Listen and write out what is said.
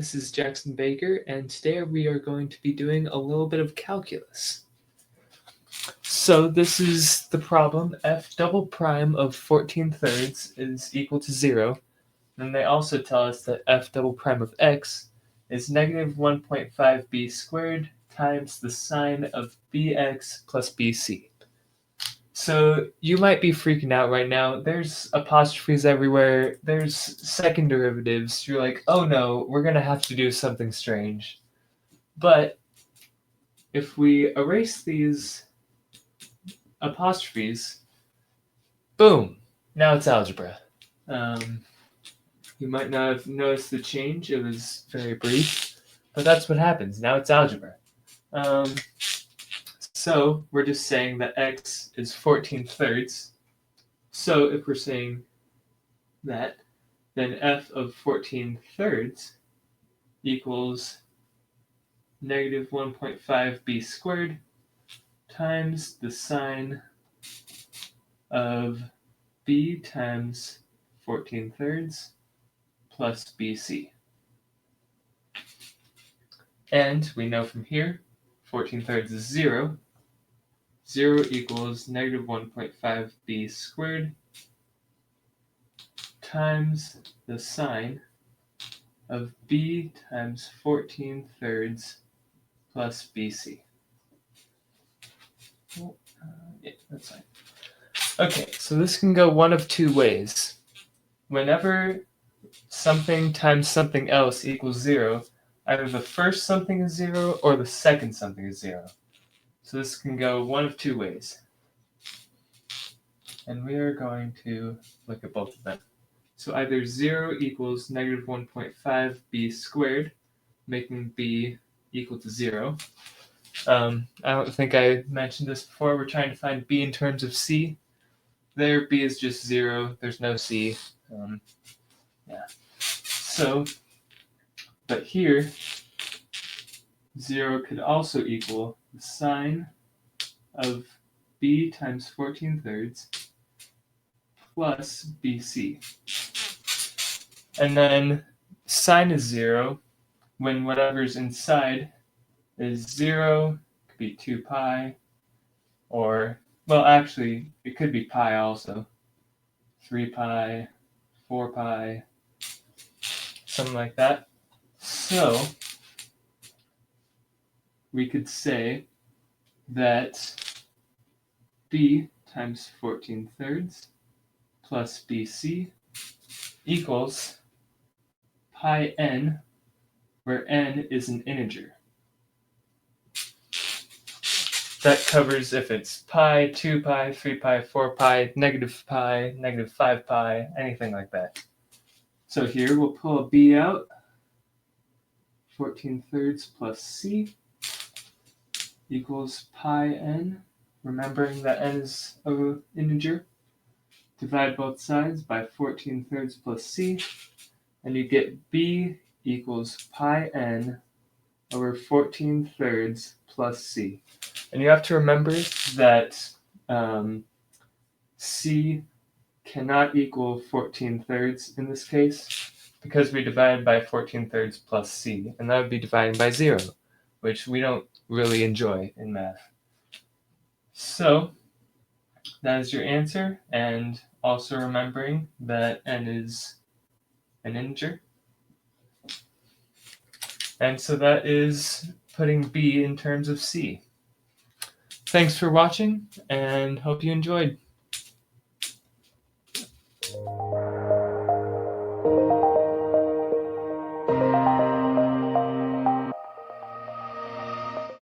this is Jackson Baker, and today we are going to be doing a little bit of calculus. So this is the problem, f double prime of 14 thirds is equal to 0. And they also tell us that f double prime of x is negative 1.5b squared times the sine of bx plus bc. So you might be freaking out right now. There's apostrophes everywhere. There's second derivatives. You're like, oh no, we're going to have to do something strange. But if we erase these apostrophes, boom, now it's algebra. You might not have noticed the change. It was very brief, but that's what happens. Now it's algebra. So we're just saying that x is 14 thirds. So if we're saying that, then f of 14 thirds equals negative 1.5b squared times the sine of b times 14 thirds plus bc. And we know from here, 14 thirds is 0. 0 equals negative 1.5b squared times the sine of b times 14 thirds plus bc. Yeah, that's fine. Okay, so this can go one of two ways. Whenever something times something else equals 0, either the first something is 0 or the second something is 0. So this can go one of two ways. And we are going to look at both of them. So either 0 equals negative 1.5b squared, making b equal to 0. I don't think I mentioned this before. We're trying to find b in terms of c. There, b is just 0. There's no c. So, but here, 0 could also equal the sine of b times 14 thirds plus bc. And then sine is 0 when whatever's inside is 0, it could be 2 pi, or, well, actually, it could be pi also. 3 pi, 4 pi, something like that. So, we could say that b times 14 thirds plus bc equals pi n, where n is an integer. That covers if it's pi, 2 pi, 3 pi, 4 pi, negative 5 pi, anything like that. So here we'll pull a b out. 14 thirds plus c equals pi n, remembering that n is an integer. Divide both sides by 14 thirds plus c, and you get b equals pi n over 14 thirds plus c. And you have to remember that c cannot equal 14 thirds in this case, because we divided by 14 thirds plus c, and that would be dividing by 0, which we don't really enjoy in math. So that is your answer, and also remembering that n is an integer. And so that is putting b in terms of c. Thanks for watching, and hope you enjoyed.